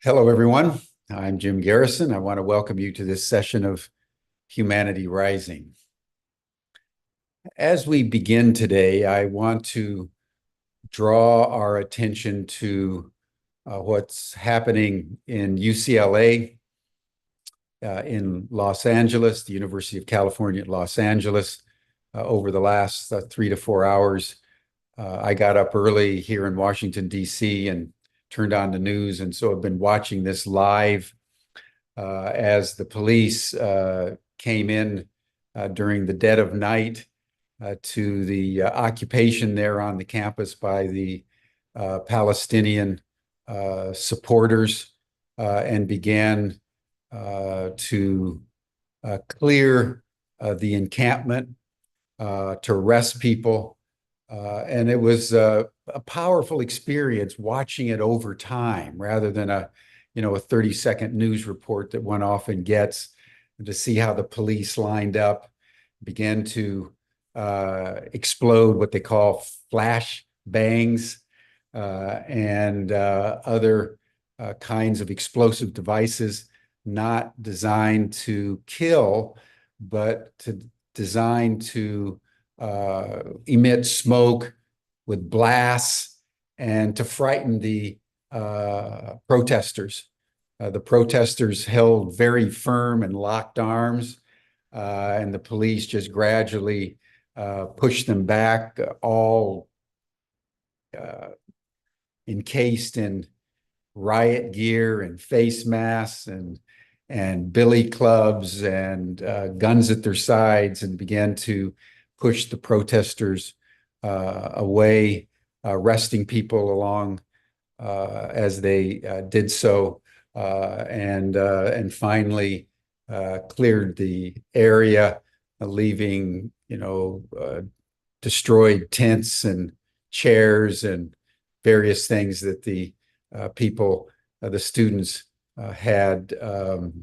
Hello, everyone. I'm Jim Garrison. I want to welcome you to this session of Humanity Rising. As we begin today, I want to draw our attention to what's happening in UCLA, in Los Angeles, the University of California at Los Angeles, over the last 3 to 4 hours. I got up early here in Washington, D.C., and turned on the news, and so I've been watching this live as the police came in during the dead of night to the occupation there on the campus by the Palestinian supporters and began to clear the encampment, to arrest people. And it was a powerful experience watching it over time rather than a 30-second news report that one often gets, to see how the police lined up, began to explode what they call flash bangs and other kinds of explosive devices not designed to kill, but designed to emit smoke with blasts and to frighten the protesters. The protesters held very firm and locked arms, and the police just gradually pushed them back, all encased in riot gear and face masks and billy clubs and guns at their sides, and began to push the protesters away, arresting people along as they did so, and finally cleared the area, leaving destroyed tents and chairs and various things that the people, the students, had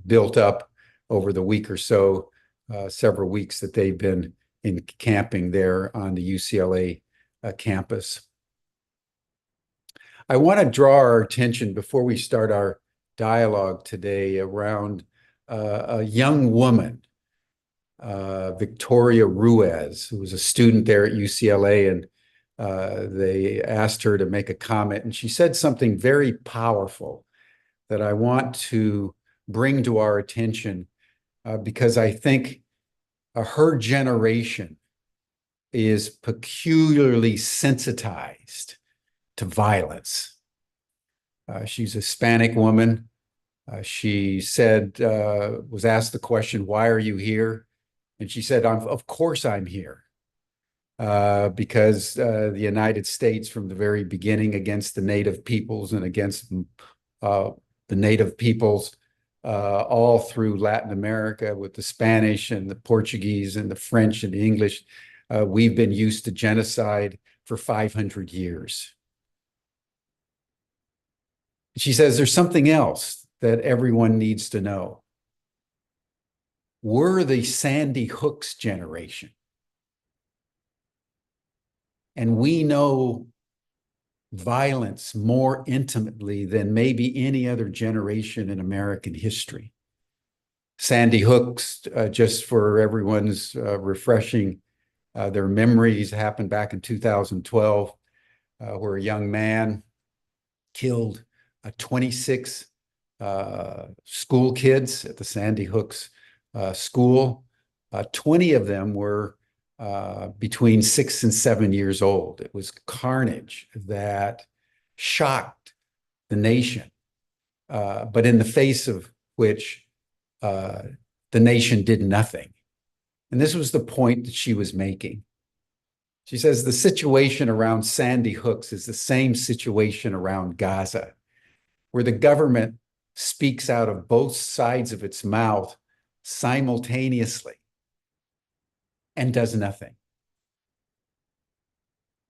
built up over the week or so, several weeks that they've been camping there on the UCLA campus. I want to draw our attention before we start our dialogue today around a young woman, Victoria Ruiz, who was a student there at UCLA, and they asked her to make a comment, and she said something very powerful that I want to bring to our attention because I think her generation is peculiarly sensitized to violence. She's a Hispanic woman. She said, was asked the question, "Why are you here?" And she said, "Of course I'm here. Because the United States, from the very beginning, against the native peoples and against the native peoples all through Latin America with the Spanish and the Portuguese and the French and the English, we've been used to genocide for 500 years. She says there's something else that everyone needs to know. We're the Sandy Hook's generation. And we know violence more intimately than maybe any other generation in American history. Sandy Hook's, just for everyone's refreshing their memories, happened back in 2012, where a young man killed 26 school kids at the Sandy Hook's school. 20 of them were between 6 and 7 years old. It was carnage that shocked the nation, but in the face of which the nation did nothing. And this was the point that she was making. She says the situation around Sandy Hook's is the same situation around Gaza, where the government speaks out of both sides of its mouth simultaneously and does nothing.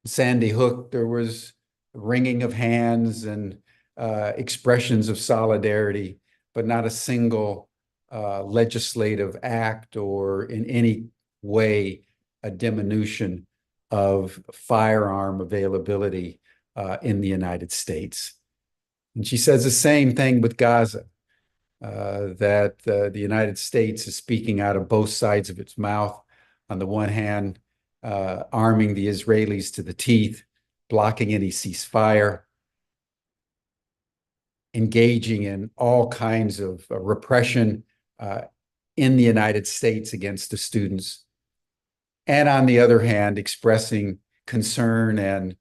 Sandy Hook, there was wringing of hands and expressions of solidarity, but not a single legislative act or in any way a diminution of firearm availability in the United States. And she says the same thing with Gaza, that the United States is speaking out of both sides of its mouth. On the one hand, arming the Israelis to the teeth, blocking any ceasefire, engaging in all kinds of repression in the United States against the students. And on the other hand, expressing concern and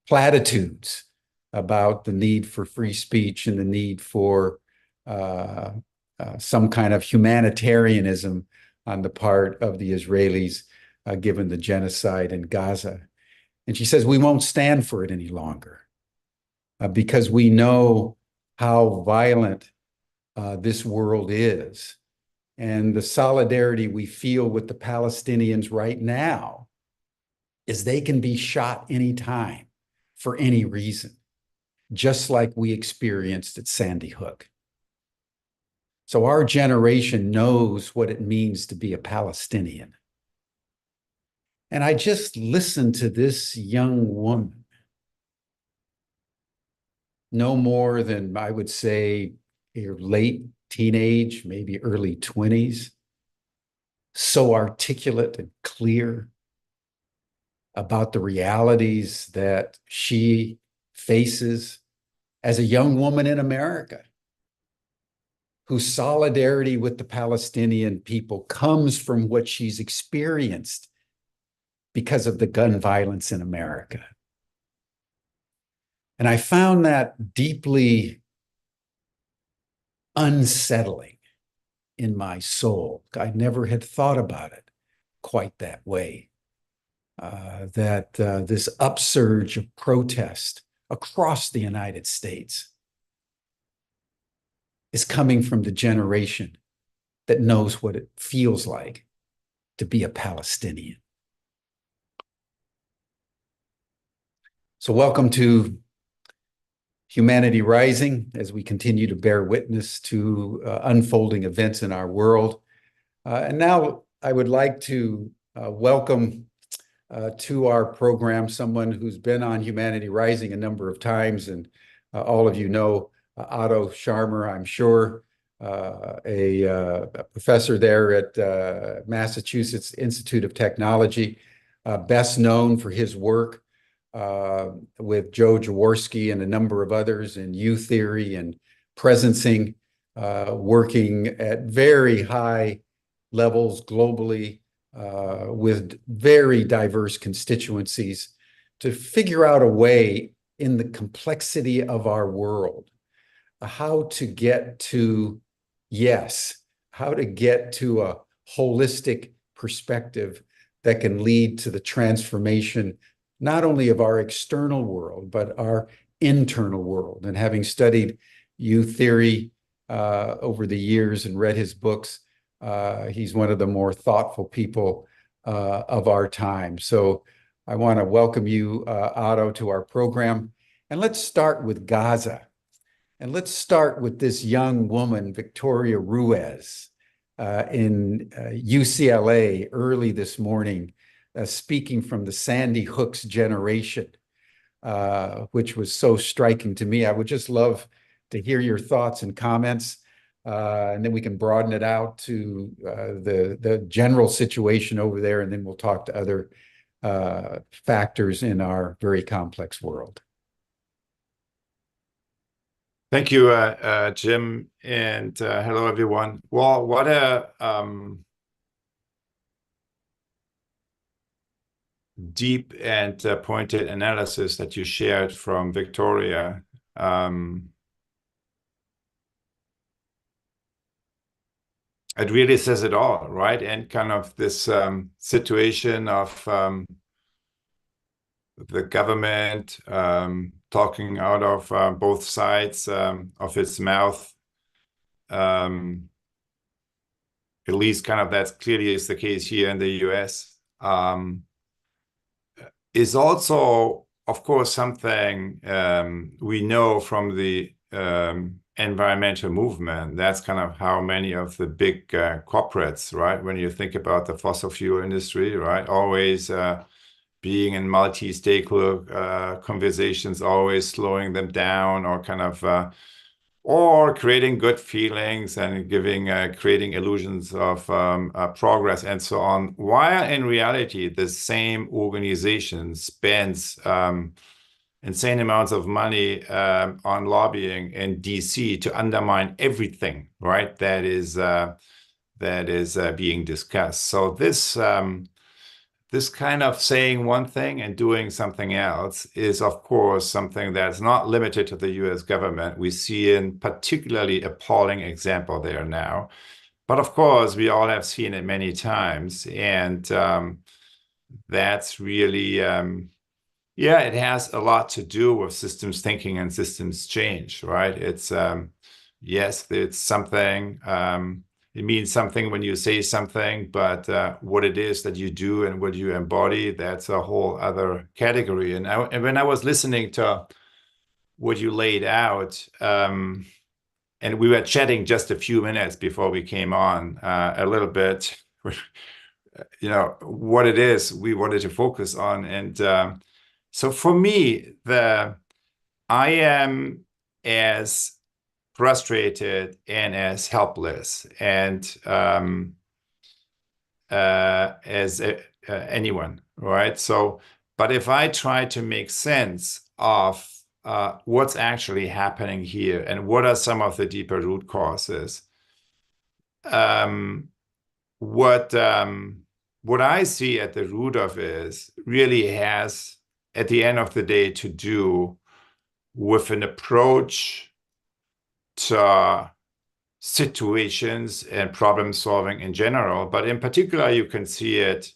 platitudes about the need for free speech and the need for some kind of humanitarianism on the part of the Israelis, given the genocide in Gaza. And she says, we won't stand for it any longer because we know how violent this world is. And the solidarity we feel with the Palestinians right now is they can be shot anytime for any reason, just like we experienced at Sandy Hook. So our generation knows what it means to be a Palestinian. And I just listened to this young woman, no more than, I would say, late teenage, maybe early 20s, so articulate and clear about the realities that she faces as a young woman in America, whose solidarity with the Palestinian people comes from what she's experienced because of the gun violence in America. And I found that deeply unsettling in my soul. I never had thought about it quite that way. That this upsurge of protest across the United States is coming from the generation that knows what it feels like to be a Palestinian. So welcome to Humanity Rising as we continue to bear witness to unfolding events in our world. And now I would like to welcome to our program someone who's been on Humanity Rising a number of times, and all of you know Otto Scharmer, I'm sure, a professor there at Massachusetts Institute of Technology, best known for his work with Joe Jaworski and a number of others in U theory and presencing, working at very high levels globally with very diverse constituencies to figure out a way in the complexity of our world, how to get to yes, how to get to a holistic perspective that can lead to the transformation not only of our external world, but our internal world. And having studied U theory over the years and read his books, he's one of the more thoughtful people of our time. So I want to welcome you, Otto, to our program. And let's start with Gaza. And let's start with this young woman, Victoria Ruiz, in UCLA early this morning, speaking from the Sandy Hook's generation, which was so striking to me. I would just love to hear your thoughts and comments, and then we can broaden it out to the general situation over there, and then we'll talk to other factors in our very complex world. Thank you, Jim, and hello, everyone. Well, what a deep and pointed analysis that you shared from Victoria. It really says it all, right? And kind of this situation of the government talking out of both sides of its mouth. At least kind of that clearly is the case here in the US. Is also, of course, something we know from the environmental movement. That's kind of how many of the big corporates, right? When you think about the fossil fuel industry, right? Always being in multi-stakeholder conversations, always slowing them down, or kind of or creating good feelings and creating illusions of progress and so on, while in reality the same organization spends insane amounts of money on lobbying in DC to undermine everything, right? That is being discussed. So this kind of saying one thing and doing something else is, of course, something that's not limited to the US government. We see a particularly appalling example there now. But of course, we all have seen it many times. And that's really, yeah, it has a lot to do with systems thinking and systems change, right? It's, yes, it's something. It means something when you say something, but what it is that you do and what you embody, that's a whole other category. And when I was listening to what you laid out, and we were chatting just a few minutes before we came on, a little bit, what it is we wanted to focus on. And so for me, I am as frustrated and as helpless and as anyone, right? So, but if I try to make sense of what's actually happening here and what are some of the deeper root causes, what I see at the root of is really has, at the end of the day, to do with an approach to situations and problem solving in general, but in particular, you can see it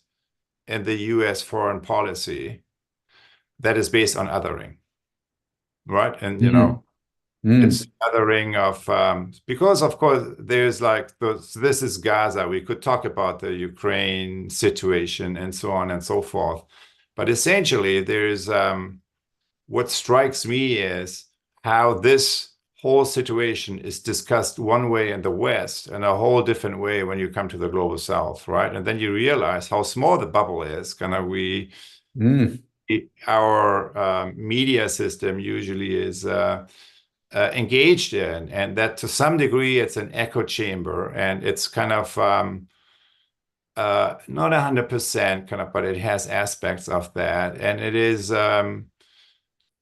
in the US foreign policy that is based on othering, right? And, it's othering of, because of course, there's like, this is Gaza. We could talk about the Ukraine situation and so on and so forth. But essentially, there's, what strikes me is how this whole situation is discussed one way in the West and a whole different way when you come to the global South, right? And then you realize how small the bubble is. Our media system usually is engaged in, and that to some degree it's an echo chamber, and it's kind of not 100% kind of, but it has aspects of that, and it is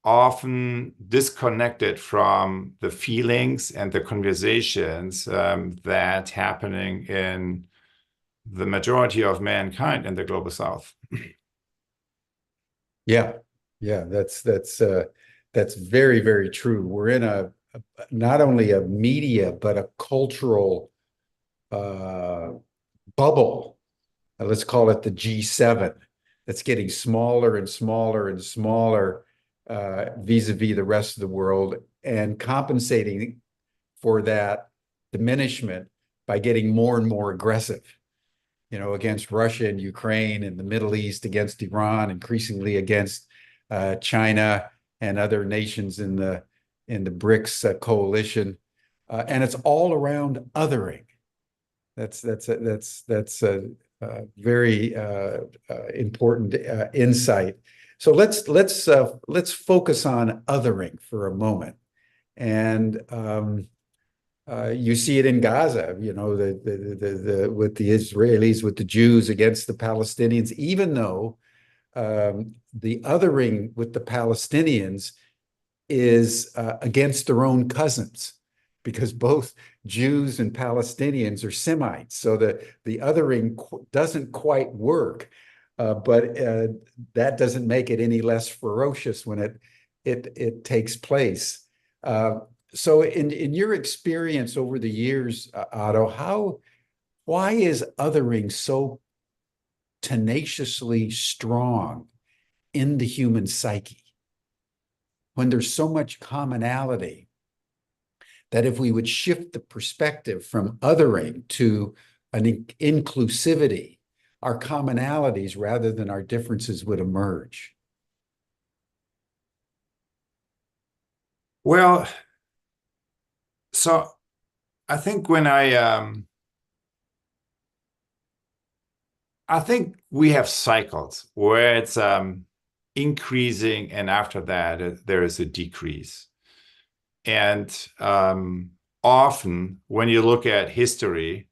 often disconnected from the feelings and the conversations that happening in the majority of mankind in the global South. Yeah, that's very, very true. We're in not only a media but a cultural bubble. Let's call it the G7. That's getting smaller and smaller and smaller vis-a-vis the rest of the world, and compensating for that diminishment by getting more and more aggressive, against Russia and Ukraine and the Middle East, against Iran, increasingly against China and other nations in the BRICS coalition, and it's all around othering. That's a very important insight. So let's focus on othering for a moment, and you see it in Gaza. With the Israelis, with the Jews against the Palestinians, even though the othering with the Palestinians is against their own cousins, because both Jews and Palestinians are Semites. So the othering doesn't quite work, but that doesn't make it any less ferocious when it takes place. So in your experience over the years, Otto, why is othering so tenaciously strong in the human psyche when there's so much commonality, that if we would shift the perspective from othering to an inclusivity, our commonalities rather than our differences would emerge? Well, so I think when I I think we have cycles where it's increasing, and after that, there is a decrease. And often, when you look at history,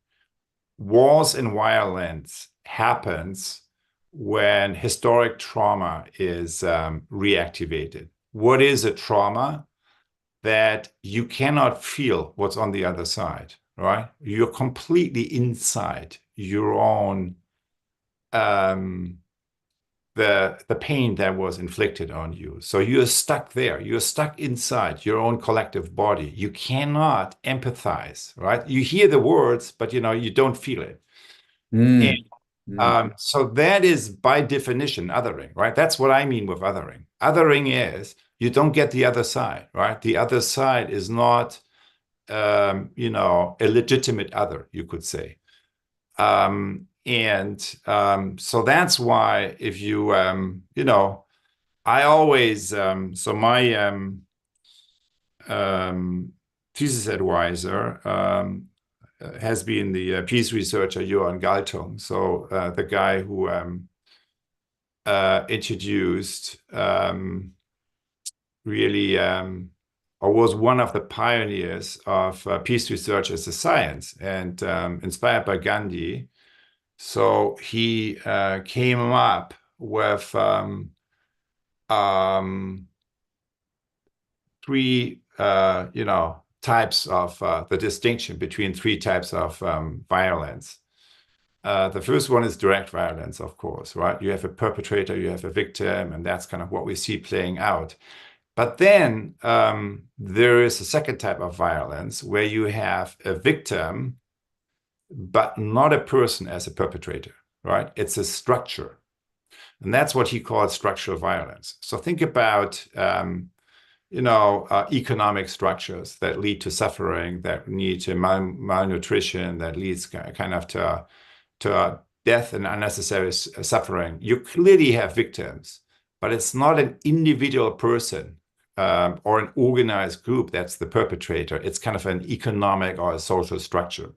wars and violence happens when historic trauma is reactivated. What is a trauma? That you cannot feel what's on the other side, right? You're completely inside your own the pain that was inflicted on you. So you're stuck there. You're stuck inside your own collective body. You cannot empathize, right? You hear the words, but you don't feel it. And so that is by definition othering, right? That's what I mean with othering. Othering is you don't get the other side, right? The other side is not, a legitimate other, you could say. So that's why if you, I always, so my thesis advisor has been the peace researcher Johan Galtung, so the guy who introduced really or was one of the pioneers of peace research as a science, and inspired by Gandhi. So he came up with three, types of the distinction between three types of violence. The first one is direct violence, of course, right? You have a perpetrator, you have a victim, and that's kind of what we see playing out. But then there is a second type of violence where you have a victim, but not a person as a perpetrator, right? It's a structure. And that's what he calls structural violence. So think about economic structures that lead to suffering, that lead to malnutrition, that leads kind of to death and unnecessary suffering. You clearly have victims, but it's not an individual person or an organized group that's the perpetrator. It's kind of an economic or a social structure.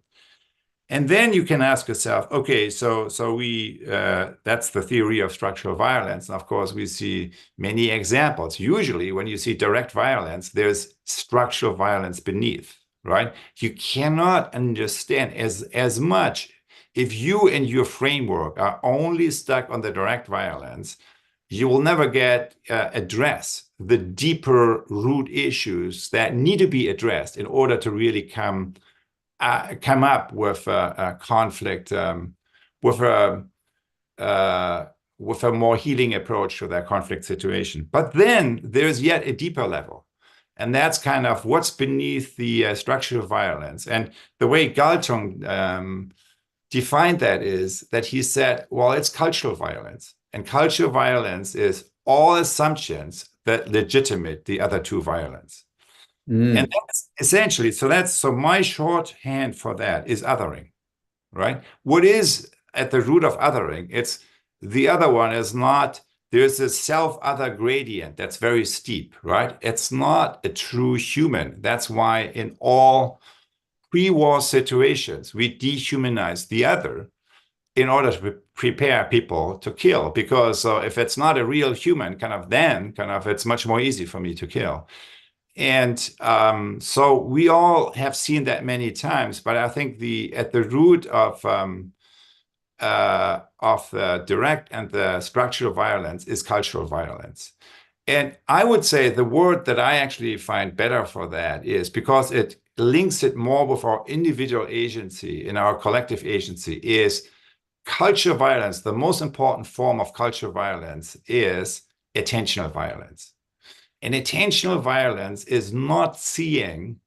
And then you can ask yourself, okay, so we that's the theory of structural violence. And of course, we see many examples. Usually, when you see direct violence, there's structural violence beneath, right? You cannot understand as much if you and your framework are only stuck on the direct violence. You will never address the deeper root issues that need to be addressed in order to really come up with a conflict, with a more healing approach to that conflict situation. But then there's yet a deeper level. And that's kind of what's beneath the structural violence. And the way Galtung defined that is that he said, well, it's cultural violence. And cultural violence is all assumptions that legitimate the other two violence. And that's essentially, so my shorthand for that is othering, right? What is at the root of othering? It's the other one is not, there's a self-other gradient that's very steep, right? It's not a true human. That's why in all pre-war situations, we dehumanize the other in order to prepare people to kill, because if it's not a real human, then it's much more easy for me to kill. And so we all have seen that many times, but I think at the root of the direct and the structural violence is cultural violence. And I would say the word that I actually find better for that is, because it links it more with our individual agency and our collective agency, is cultural violence. The most important form of cultural violence is attentional violence. And attentional violence is not seeing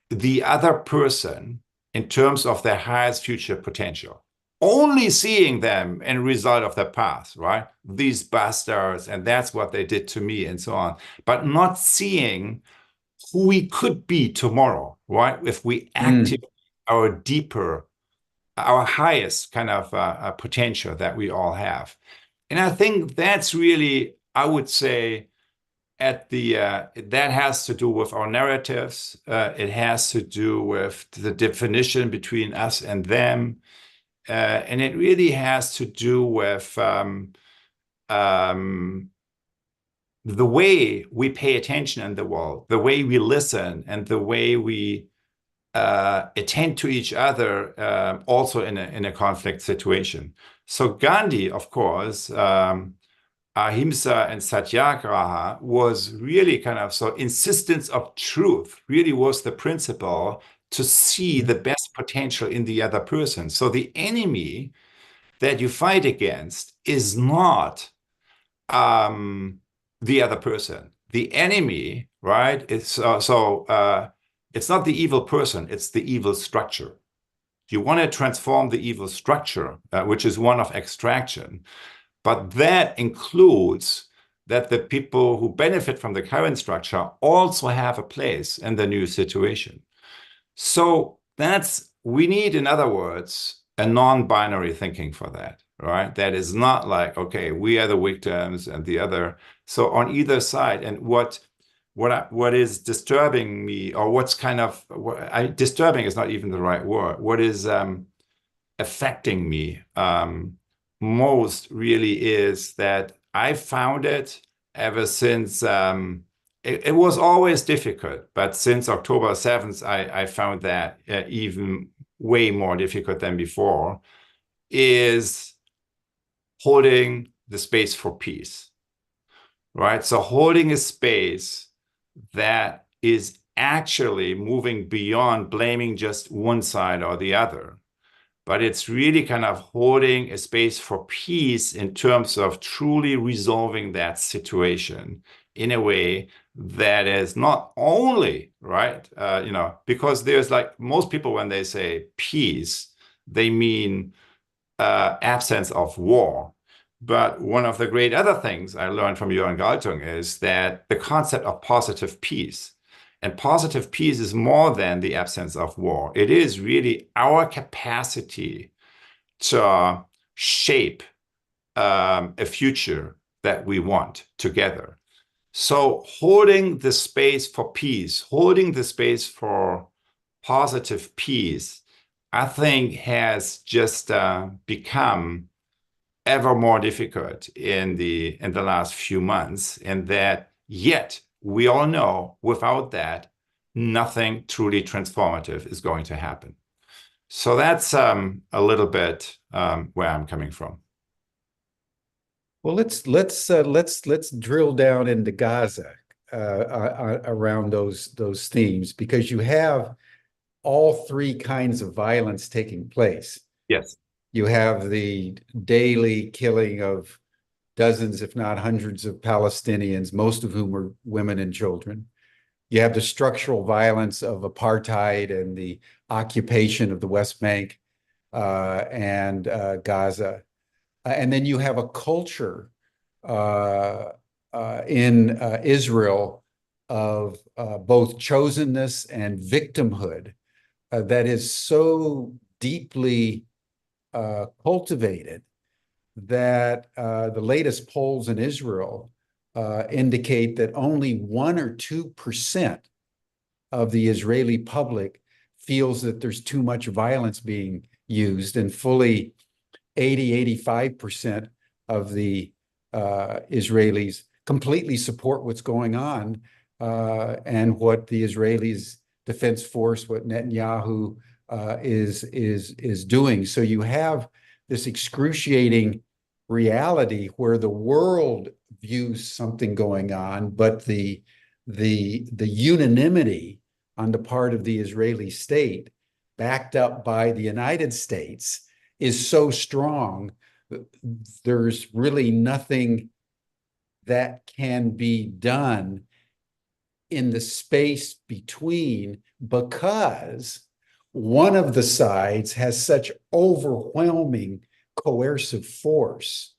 the other person in terms of their highest future potential, only seeing them in result of their past, right? These bastards, and that's what they did to me, and so on, but not seeing who we could be tomorrow, right? If we activate our deeper, our highest kind of potential that we all have. And I think that's really, I would say, that has to do with our narratives. It has to do with the definition between us and them. And it really has to do with the way we pay attention in the world, the way we listen, and the way we attend to each other, also in a conflict situation. So Gandhi, of course, Ahimsa and Satyagraha was really kind of, so insistence of truth really was the principle to see the best potential in the other person. So the enemy that you fight against is not the other person. The enemy, right? It's it's not the evil person, it's the evil structure. You want to transform the evil structure, which is one of extraction, but that includes that the people who benefit from the current structure also have a place in the new situation. So we need, in other words, a non-binary thinking for that, right? That is not like, okay, we are the victims and the other. So on either side, and what is disturbing me, or what's kind of, disturbing is not even the right word. What is affecting me most really is that I found it ever since, it was always difficult, but since October 7th, I found that even way more difficult than before, is holding the space for peace, right? So holding a space that is actually moving beyond blaming just one side or the other, but it's really kind of holding a space for peace in terms of truly resolving that situation in a way that is not only, right, because there's like most people, when they say peace, they mean absence of war. But one of the great other things I learned from Jürgen Galtung is that the concept of positive peace. And positive peace is more than the absence of war. It is really our capacity to shape a future that we want together. So holding the space for peace, holding the space for positive peace, I think has just become ever more difficult in the last few months, and that yet we all know without that, nothing truly transformative is going to happen. So that's a little bit where I'm coming from. Well, let's drill down into Gaza around those themes, because you have all three kinds of violence taking place. Yes. You have the daily killing of dozens, if not hundreds, of Palestinians, most of whom are women and children. You have the structural violence of apartheid and the occupation of the West Bank and Gaza. And then you have a culture in Israel of both chosenness and victimhood that is so deeply cultivated that the latest polls in Israel indicate that only 1 or 2% of the Israeli public feels that there's too much violence being used, and fully 85% of the Israelis completely support what's going on and what the Israelis Defense Force, what Netanyahu is doing. So you have this excruciating reality where the world views something going on, but the unanimity on the part of the Israeli state, backed up by the United States, is so strong. There's really nothing that can be done in the space between, because one of the sides has such overwhelming coercive force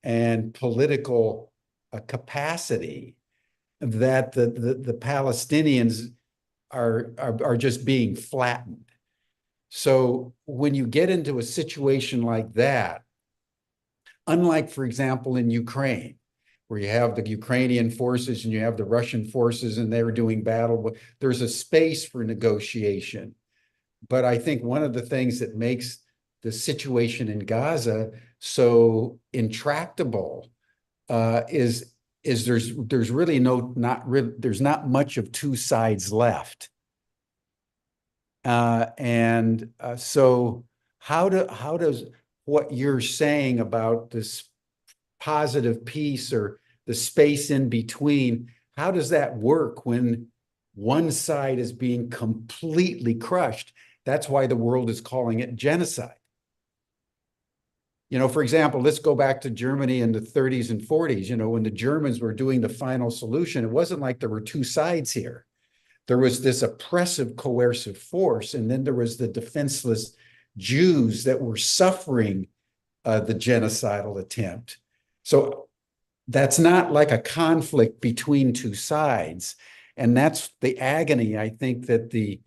and political capacity that the Palestinians are just being flattened. So when you get into a situation like that, unlike, for example, in Ukraine, where you have the Ukrainian forces and you have the Russian forces and they're doing battle, there's a space for negotiation. But I think one of the things that makes the situation in Gaza so intractable is there's really there's not much of two sides left. So how does what you're saying about this positive peace or the space in between, how does that work when one side is being completely crushed? That's why the world is calling it genocide. For example, let's go back to Germany in the 30s and 40s. When the Germans were doing the final solution, it wasn't like there were two sides here. There was this oppressive, coercive force, and then there was the defenseless Jews that were suffering the genocidal attempt. So that's not like a conflict between two sides. And that's the agony, I think, that the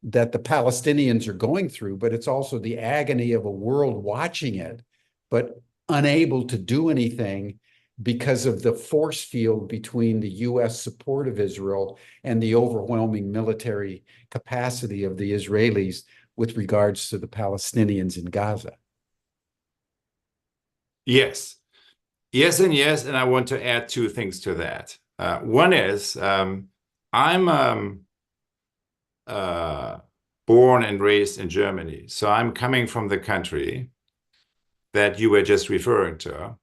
Palestinians are going through, but it's also the agony of a world watching it, but unable to do anything because of the force field between the U.S. support of Israel and the overwhelming military capacity of the Israelis with regards to the Palestinians in Gaza. Yes. Yes and yes, and I want to add two things to that. One is I'm born and raised in Germany, so I'm coming from the country that you were just referring to,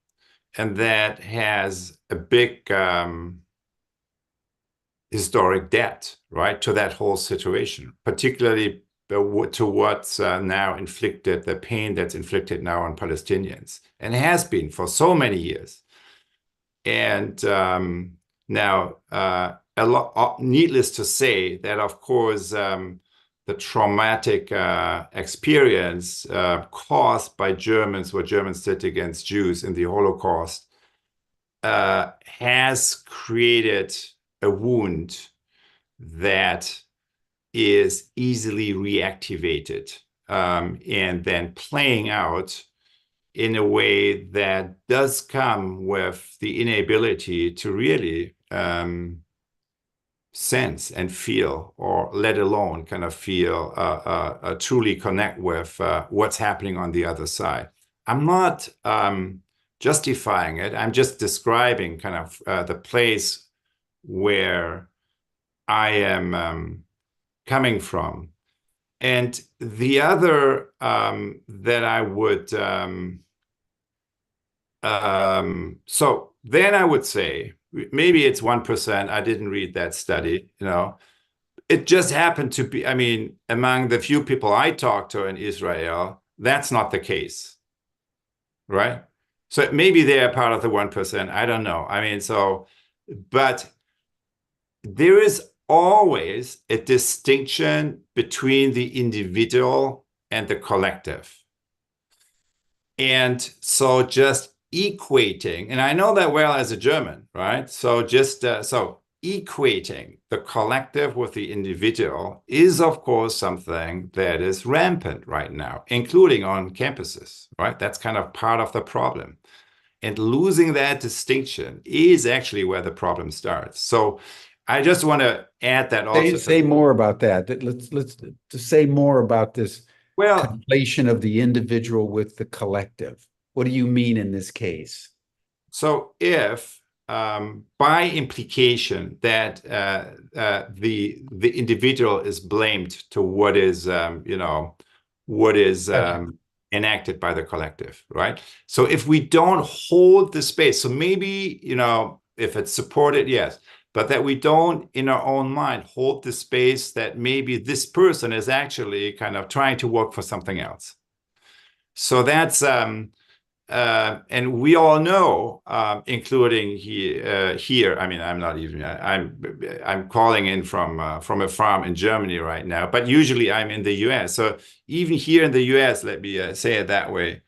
and that has a big historic debt, right, to that whole situation, particularly to what's now inflicted, the pain that's inflicted now on Palestinians, and has been for so many years. And now, needless to say, that of course, the traumatic experience caused by Germans, what Germans did against Jews in the Holocaust, has created a wound that is easily reactivated and then playing out in a way that does come with the inability to really sense and feel, or let alone kind of feel, truly connect with what's happening on the other side. I'm not justifying it. I'm just describing kind of the place where I am coming from. And the other that I would, so then I would say, maybe it's 1%. I didn't read that study, It just happened to be, I mean, among the few people I talked to in Israel, that's not the case, right? So maybe they are part of the 1%. I don't know. I mean, but there is always a distinction between the individual and the collective. And so just equating, and I know that well as a German, right? So just equating the collective with the individual is, of course, something that is rampant right now, including on campuses, right? That's kind of part of the problem. And losing that distinction is actually where the problem starts. So I just want to add that also. Say more about that. Let's say more about this conflation of the individual with the collective. What do you mean in this case? So if by implication that the individual is blamed to what is enacted by the collective, right? So if we don't hold the space, so maybe if it's supported, yes, but that we don't in our own mind hold the space that maybe this person is actually kind of trying to work for something else. So that's and we all know, including here. I mean, I'm calling in from a farm in Germany right now, but usually I'm in the U.S. So even here in the U.S., let me say it that way.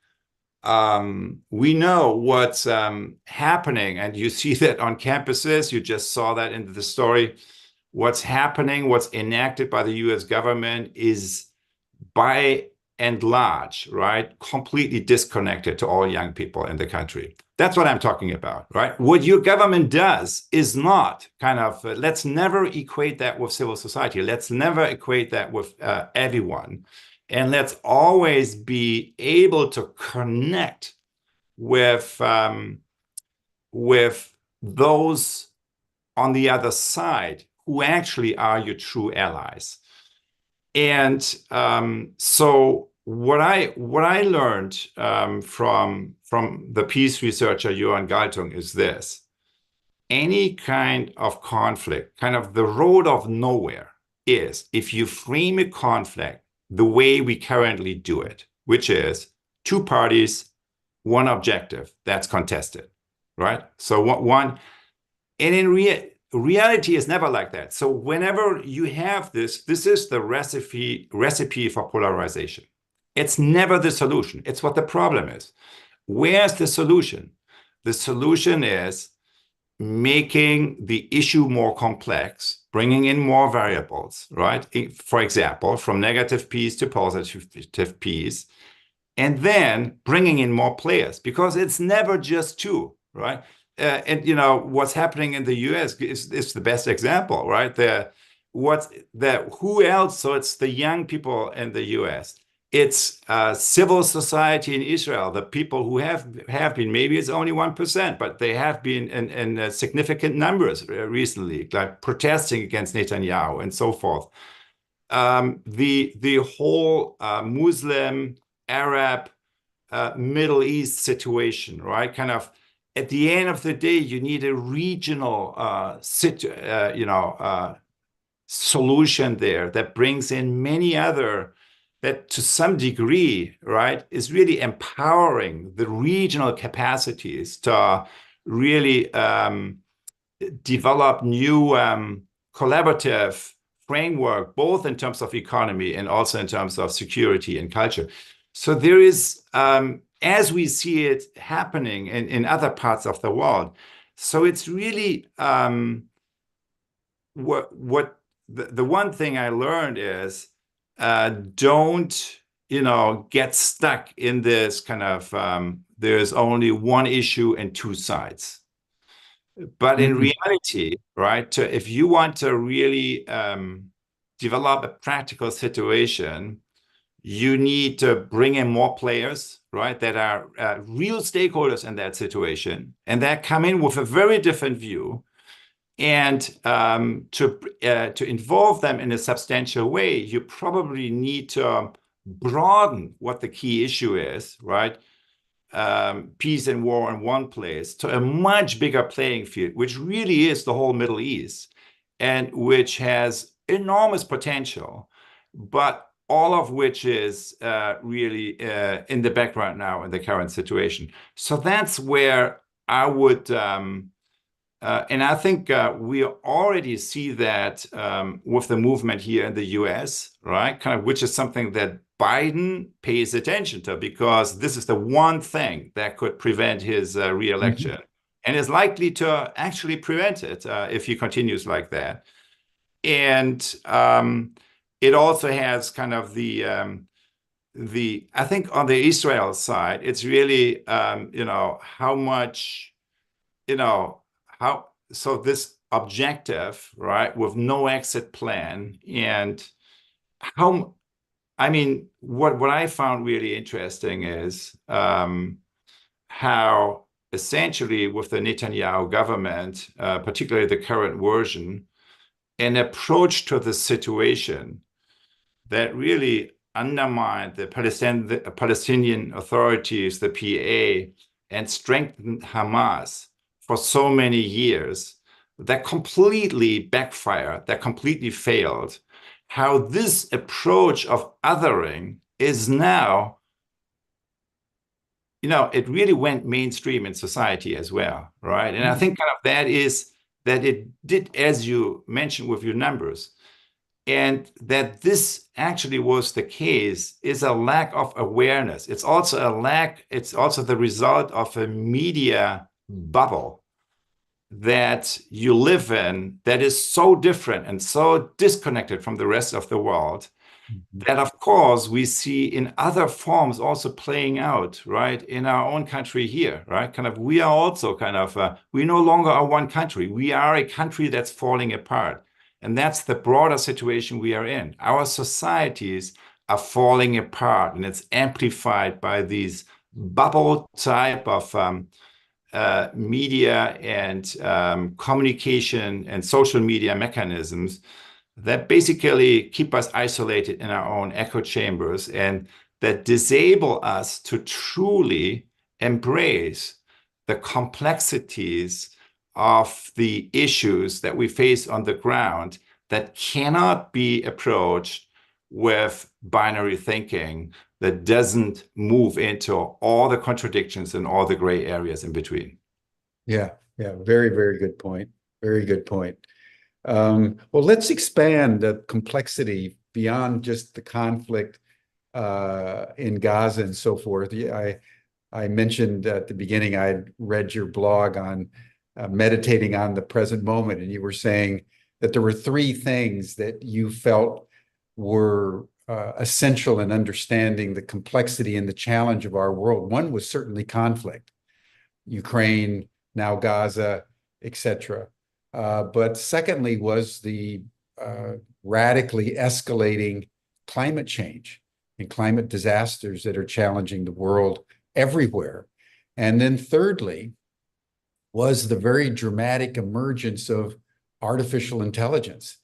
We know what's happening, and you see that on campuses. You just saw that in the story. What's happening, what's enacted by the U.S. government is by and large, right, completely disconnected to all young people in the country. That's what I'm talking about, right? What your government does is not kind of, let's never equate that with civil society. Let's never equate that with everyone. And let's always be able to connect with those on the other side who actually are your true allies. And so what I learned from the peace researcher Johan Galtung is this: any kind of conflict, kind of the road of nowhere, is if you frame a conflict the way we currently do it, which is two parties, one objective that's contested, right? So one, and in reality is never like that. So whenever you have this is the recipe for polarization. It's never the solution. It's what the problem is. Where's the solution? The solution is making the issue more complex, bringing in more variables, right? For example, from negative peace to positive peace, and then bringing in more players, because it's never just two, right? And you know what's happening in the U.S. is the best example, right? Who else? So it's the young people in the U.S. It's civil society in Israel, the people who have been, maybe it's only 1%, but they have been in significant numbers recently, like protesting against Netanyahu and so forth. The whole Muslim, Arab, Middle East situation, right? Kind of at the end of the day, you need a regional solution there that brings in many other, that to some degree, right, is really empowering the regional capacities to really develop new collaborative framework, both in terms of economy and also in terms of security and culture. So there is, as we see it happening in other parts of the world, so it's really what the one thing I learned is don't get stuck in this kind of there's only one issue and two sides. But in reality, right, if you want to really develop a practical situation, you need to bring in more players, right, that are real stakeholders in that situation, and that come in with a very different view, and to involve them in a substantial way, you probably need to broaden what the key issue is, right? Peace and war in one place to a much bigger playing field, which really is the whole Middle East, and which has enormous potential, but all of which is really in the background now in the current situation. So that's where I would, and I think we already see that with the movement here in the US, right? Kind of, which is something that Biden pays attention to, because this is the one thing that could prevent his re-election, and is likely to actually prevent it if he continues like that. And it also has kind of I think on the Israel side, it's really how much so this objective, right, with no exit plan, and how, I mean, what I found really interesting is how essentially with the Netanyahu government, particularly the current version, an approach to the situation that really undermined the Palestinian authorities, the PA, and strengthened Hamas for so many years, that completely backfired, that completely failed. How this approach of othering is now, it really went mainstream in society as well, right? And I think kind of that it did, as you mentioned with your numbers, and that this actually was the case is a lack of awareness. It's also the result of a media bubble that you live in that is so different and so disconnected from the rest of the world, that of course we see in other forms also playing out, right, in our own country here, right? Kind of, we are also kind of, we no longer are one country. We are a country that's falling apart. And that's the broader situation we are in. Our societies are falling apart, and it's amplified by these bubble type of media and communication and social media mechanisms that basically keep us isolated in our own echo chambers and that disable us to truly embrace the complexities of the issues that we face on the ground that cannot be approached with binary thinking that doesn't move into all the contradictions and all the gray areas in between. Yeah, yeah, very, very good point. Very good point. Well, let's expand the complexity beyond just the conflict in Gaza and so forth. I mentioned at the beginning I'd read your blog on meditating on the present moment, and you were saying that there were three things that you felt were essential in understanding the complexity and the challenge of our world. One was certainly conflict, Ukraine, now Gaza, etc. But secondly was the radically escalating climate change and climate disasters that are challenging the world everywhere. And then thirdly was the very dramatic emergence of artificial intelligence.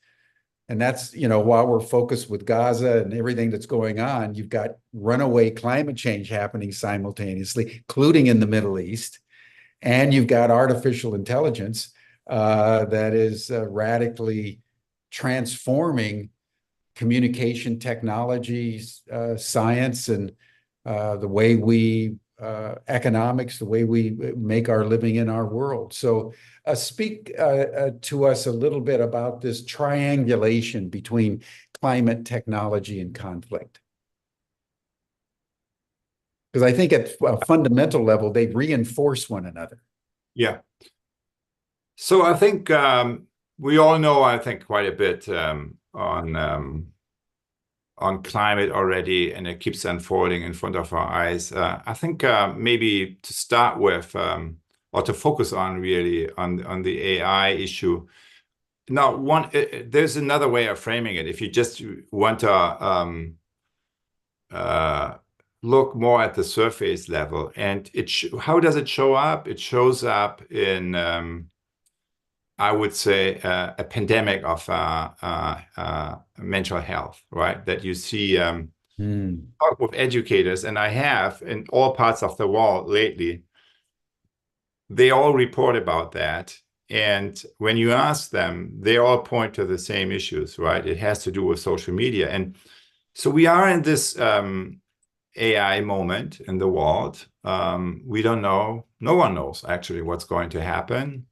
And that's, while we're focused with Gaza and everything that's going on, you've got runaway climate change happening simultaneously, including in the Middle East. And you've got artificial intelligence that is radically transforming communication technologies, science, and the way we economics, the way we make our living in our world. So speak to us a little bit about this triangulation between climate, technology, and conflict. Because I think at a fundamental level, they reinforce one another. Yeah. So I think we all know, I think, quite a bit on climate already, and it keeps unfolding in front of our eyes. I think maybe to start with, or to focus on really on the AI issue. Now, there's another way of framing it. If you just want to look more at the surface level, and how does it show up? It shows up in I would say a pandemic of mental health, right? That you see talk with educators, and I have in all parts of the world lately. They all report about that. And when you ask them, they all point to the same issues, right? It has to do with social media. And so we are in this AI moment in the world. We don't know. No one knows actually what's going to happen.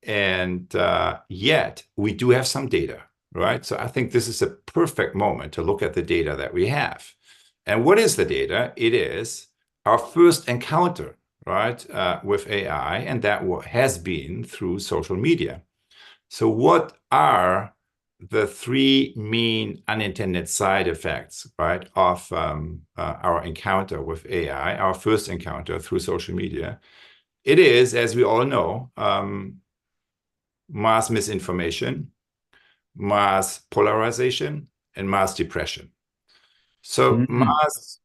And yet we do have some data, right? So I think this is a perfect moment to look at the data that we have. And what is the data? It is our first encounter, right, with AI, and that has been through social media. So what are the three main unintended side effects, right, of our encounter with AI, our first encounter through social media? It is, as we all know, mass misinformation, mass polarization, and mass depression. So mass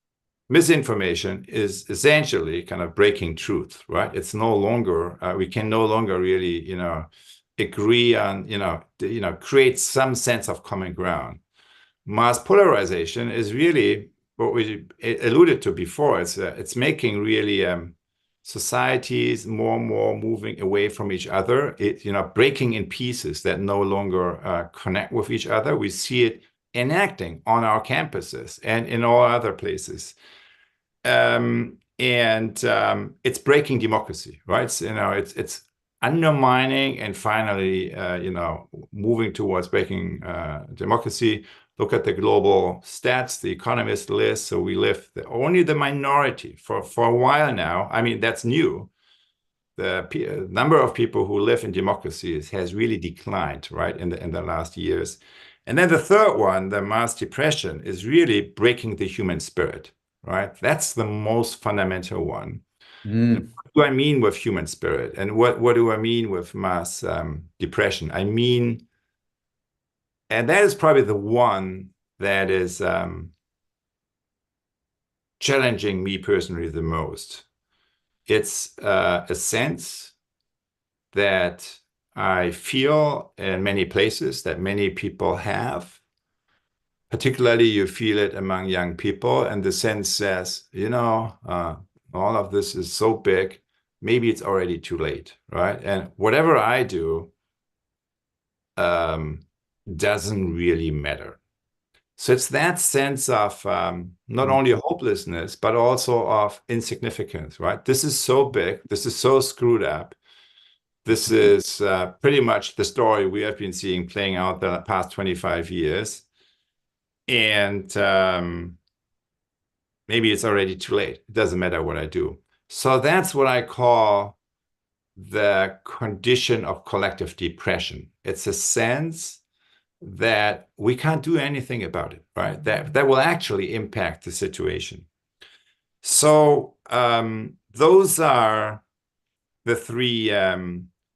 misinformation is essentially kind of breaking truth, right? It's no longer, we can no longer really, agree on, create some sense of common ground. Mass polarization is really what we alluded to before. It's making really societies more and more moving away from each other, breaking in pieces that no longer connect with each other. We see it enacting on our campuses and in all other places. And it's breaking democracy, right? So, it's undermining and finally, moving towards breaking democracy. Look at the global stats, the Economist list. So we live only the minority for a while now. I mean, that's new. The number of people who live in democracies has really declined, right, in the last years. And then the third one, the mass depression, is really breaking the human spirit, right? That's the most fundamental one. What do I mean with human spirit? And what do I mean with mass depression? I mean, and that is probably the one that is challenging me personally the most. It's a sense that I feel in many places, that many people have. Particularly, you feel it among young people, and the sense says, all of this is so big, maybe it's already too late, right? And whatever I do doesn't really matter. So it's that sense of not only hopelessness, but also of insignificance, right? This is so big, this is so screwed up. This is pretty much the story we have been seeing playing out the past 25 years. And maybe it's already too late. It doesn't matter what I do. So that's what I call the condition of collective depression. It's a sense that we can't do anything about it, right? That will actually impact the situation. So those are the three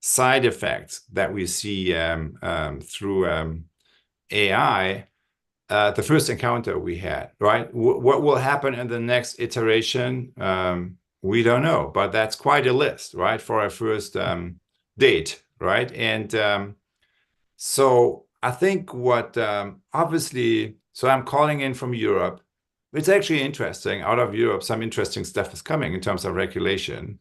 side effects that we see through AI. The first encounter we had, right? What will happen in the next iteration? We don't know, but that's quite a list, right? For our first date, right? And so I think what obviously, so I'm calling in from Europe. It's actually interesting. Out of Europe, some interesting stuff is coming in terms of regulation.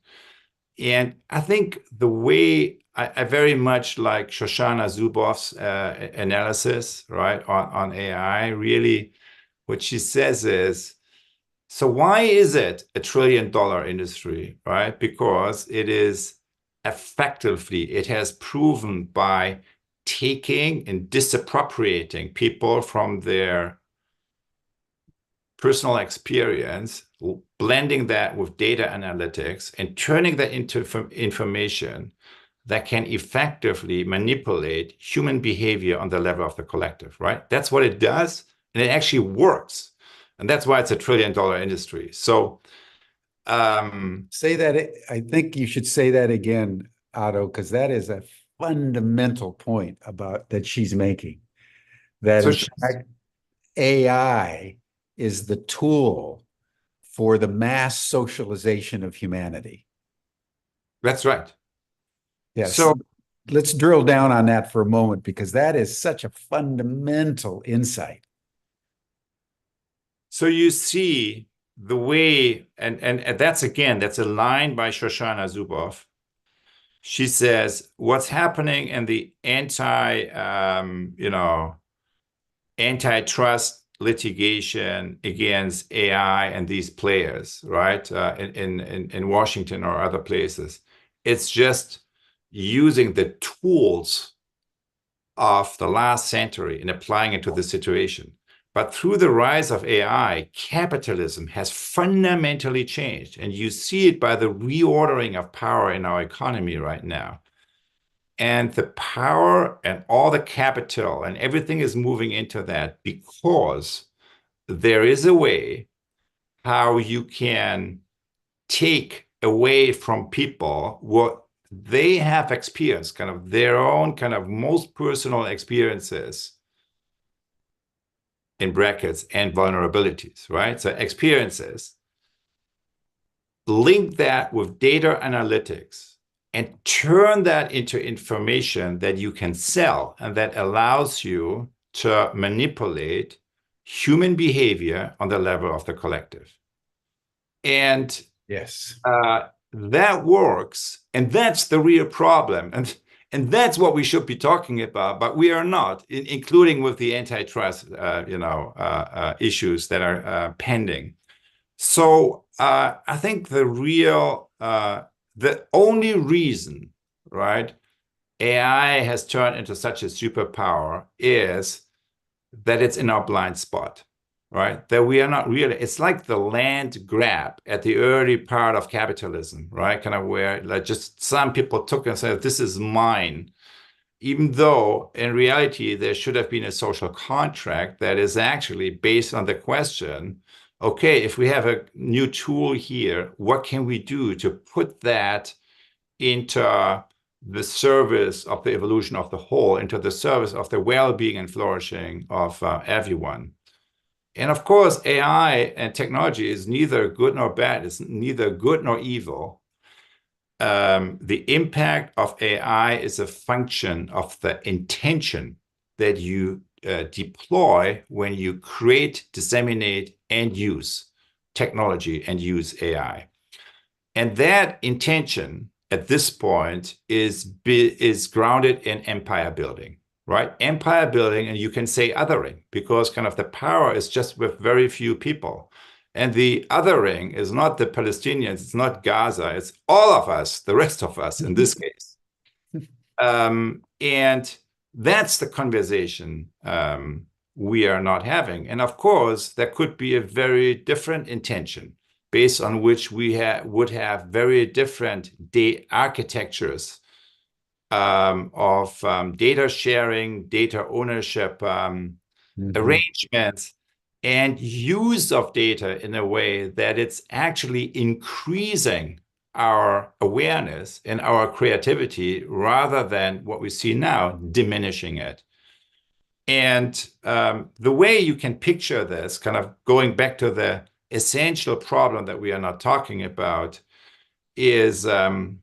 And I think the way I very much like Shoshana Zuboff's analysis, right, on AI, really what she says is, so why is it a $1 trillion industry, right? Because it is effectively, it has proven by taking and disappropriating people from their personal experience, blending that with data analytics and turning that into information that can effectively manipulate human behavior on the level of the collective, right? That's what it does, and it actually works. And that's why it's a $1 trillion industry. So say that, I think you should say that again, Otto, because that is a fundamental point about that she's making. That so in fact, AI is the tool for the mass socialization of humanity. that's right. Yes. So Let's drill down on that for a moment, because that is such a fundamental insight. So you see the way, and that's again, that's a line by Shoshana Zuboff. She says, what's happening in the antitrust litigation against AI and these players, right, in Washington or other places, it's just using the tools of the last century and applying it to the situation. But through the rise of AI, capitalism has fundamentally changed. And you see it by the reordering of power in our economy right now. And the power and all the capital and everything is moving into that because there is a way how you can take away from people what they have experienced, kind of their own kind of most personal experiences, in brackets, and vulnerabilities, right? So experiences, link that with data analytics and turn that into information that you can sell and that allows you to manipulate human behavior on the level of the collective. And yes, that works, and that's the real problem. And that's what we should be talking about, but we are not, including with the antitrust, issues that are pending. So I think the only reason, right, AI has turned into such a superpower is that it's in our blind spot, right? That we are not really, it's like the land grab at the early part of capitalism, right? Kind of where like just some people took and said, this is mine, even though in reality, there should have been a social contract that is actually based on the question, okay, if we have a new tool here, what can we do to put that into the service of the evolution of the whole, into the service of the well-being and flourishing of everyone? And of course, AI and technology is neither good nor bad. It's neither good nor evil. The impact of AI is a function of the intention that you deploy when you create, disseminate, and use technology and use AI. And that intention at this point is grounded in empire building, right? Empire building, and you can say othering, because kind of the power is just with very few people. And the othering is not the Palestinians, it's not Gaza, it's all of us, the rest of us in this case. And that's the conversation we are not having. And of course, there could be a very different intention based on which we would have very different architectures of data sharing, data ownership, arrangements, and use of data in a way that it's actually increasing our awareness and our creativity rather than what we see now, diminishing it. And the way you can picture this, kind of going back to the essential problem that we are not talking about, is I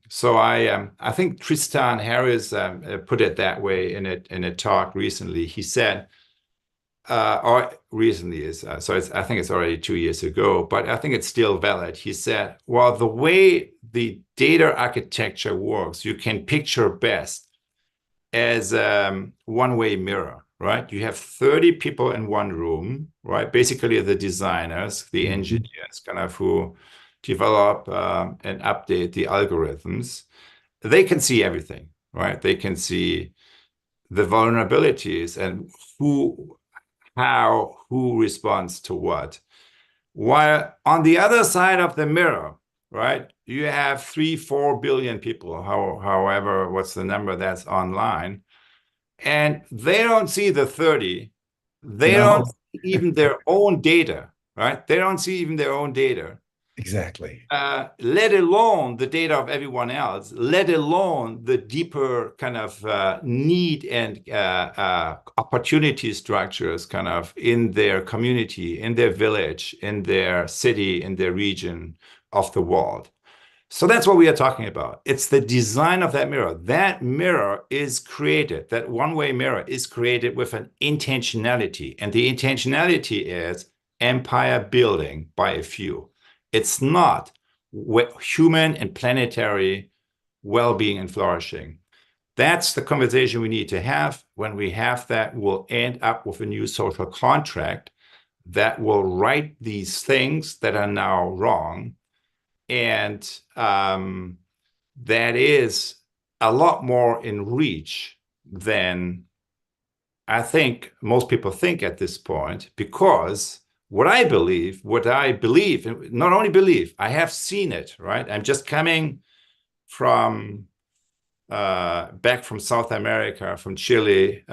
think Tristan Harris put it that way in a talk recently. He said, or recently is I think it's already 2 years ago, but I think it's still valid. He said, well, the way the data architecture works, you can picture best as a one-way mirror, right? You have 30 people in one room, right? Basically the designers, the engineers, kind of who develop and update the algorithms. They can see everything, right? They can see the vulnerabilities and who responds to what. While on the other side of the mirror, right, you have 3-4 billion people, however, what's the number that's online, and they don't see the 30. They don't see even their own data, right? They don't see even their own data. Exactly. Let alone the data of everyone else, let alone the deeper kind of need and opportunity structures kind of in their community, in their village, in their city, in their region of the world. So that's what we are talking about. It's the design of that mirror. That mirror is created, that one-way mirror is created with an intentionality. And the intentionality is empire building by a few. It's not human and planetary well-being and flourishing. That's the conversation we need to have. When we have that, we'll end up with a new social contract that will right these things that are now wrong. And that is a lot more in reach than I think most people think at this point, because what I believe, not only believe, I have seen it, right? I'm just coming from back from South America, from Chile,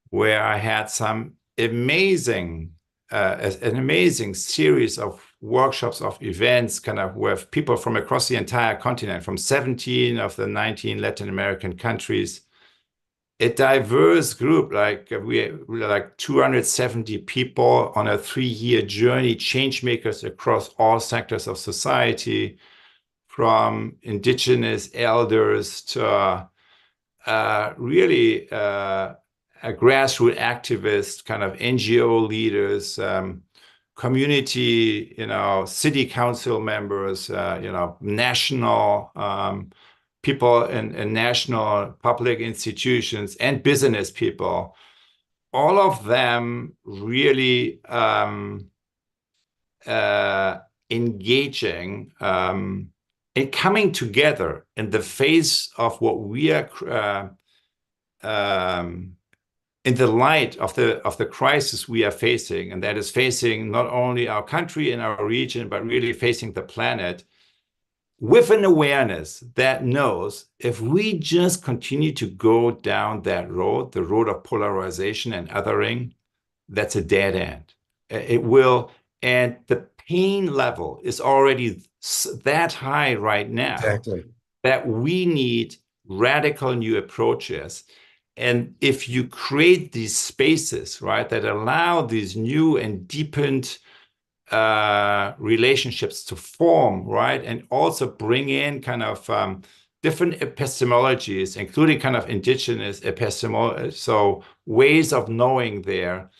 where I had some an amazing series of workshops, of events, kind of with people from across the entire continent, from 17 of the 19 Latin American countries. A diverse group, like we're like 270 people on a 3-year journey, change makers across all sectors of society, from indigenous elders to really a grassroots activists, kind of NGO leaders, community, city council members, national people in national public institutions and business people, all of them really engaging and coming together in the face of what we are in the light of the crisis we are facing, and that is facing not only our country and our region, but really facing the planet, with an awareness that knows if we just continue to go down that road, the road of polarization and othering, that's a dead end. It will, and the pain level is already that high right now. Exactly. That we need radical new approaches. And if you create these spaces, right, that allow these new and deepened relationships to form, right, and also bring in kind of different epistemologies, including kind of indigenous epistemology, so ways of knowing there.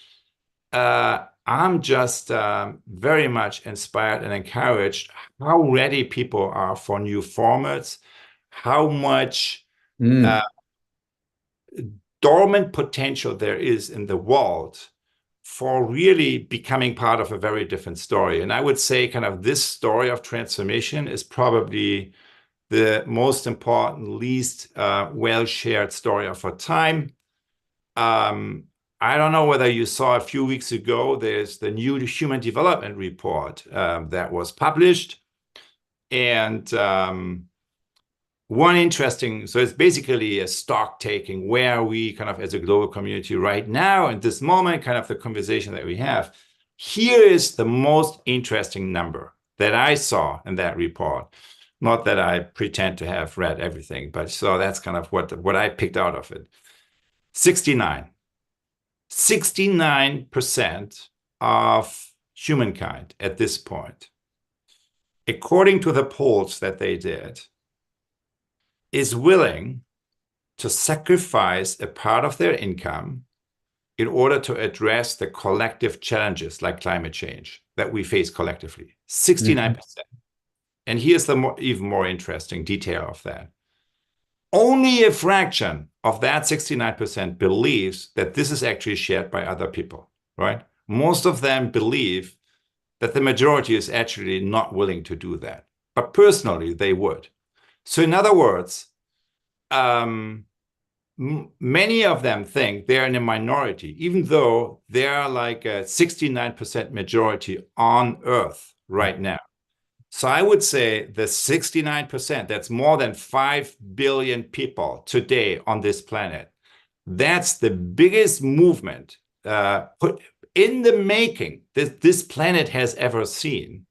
I'm just very much inspired and encouraged how ready people are for new formats, how much dormant potential there is in the world for really becoming part of a very different story. And I would say kind of this story of transformation is probably the most important, least well-shared story of our time. I don't know whether you saw a few weeks ago, there's the new Human Development Report that was published. And one interesting, so it's basically a stock taking where we kind of as a global community right now, in this moment, kind of the conversation that we have. Here is the most interesting number that I saw in that report. Not that I pretend to have read everything, but so that's kind of what I picked out of it. 69. 69% of humankind at this point, according to the polls that they did, is willing to sacrifice a part of their income in order to address the collective challenges like climate change that we face collectively. 69%. And here's the even more interesting detail of that. Only a fraction of that 69% believes that this is actually shared by other people, right? Most of them believe that the majority is actually not willing to do that. But personally, they would. So in other words, many of them think they're in a minority, even though they're like a 69% majority on Earth right now. So I would say the 69%, that's more than 5 billion people today on this planet. That's the biggest movement put in the making that this planet has ever seen.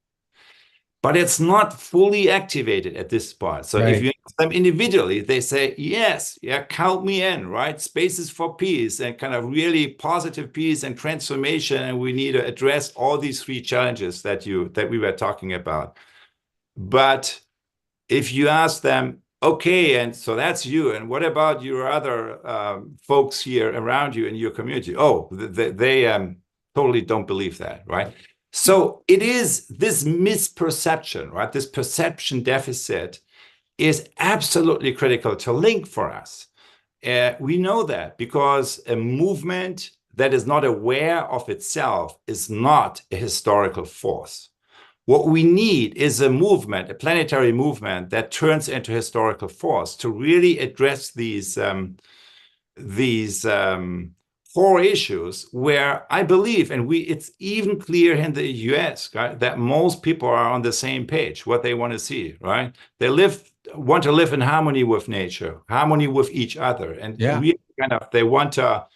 But it's not fully activated at this point. So if you ask them individually, they say, yes, yeah, count me in, right? Spaces for peace and kind of really positive peace and transformation. And we need to address all these three challenges that we were talking about. But if you ask them, okay, and so that's you, and what about your other folks here around you in your community? Oh, they totally don't believe that, right? So it is this misperception, right? This perception deficit is absolutely critical to link for us. We know that because a movement that is not aware of itself is not a historical force. What we need is a movement, a planetary movement that turns into historical force to really address these core issues where I believe, and it's even clear in the US, right, that most people are on the same page, what they want to see, right? They want to live in harmony with nature, harmony with each other, and really kind of they want to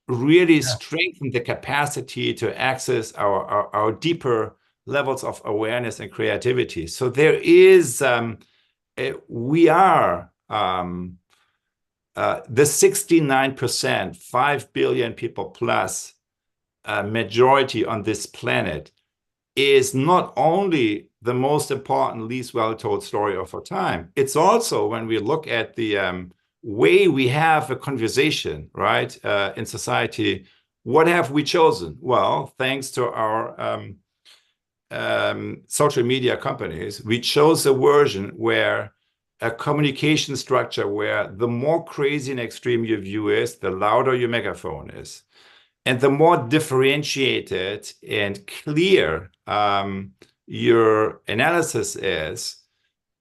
really strengthen the capacity to access our deeper levels of awareness and creativity. So there is, we are the 69%, 5 billion people plus majority on this planet is not only the most important, least well-told story of our time. It's also when we look at the way we have a conversation, right, in society, what have we chosen? Well, thanks to our social media companies, we chose a version where a communication structure where the more crazy and extreme your view is, the louder your megaphone is. And the more differentiated and clear your analysis is,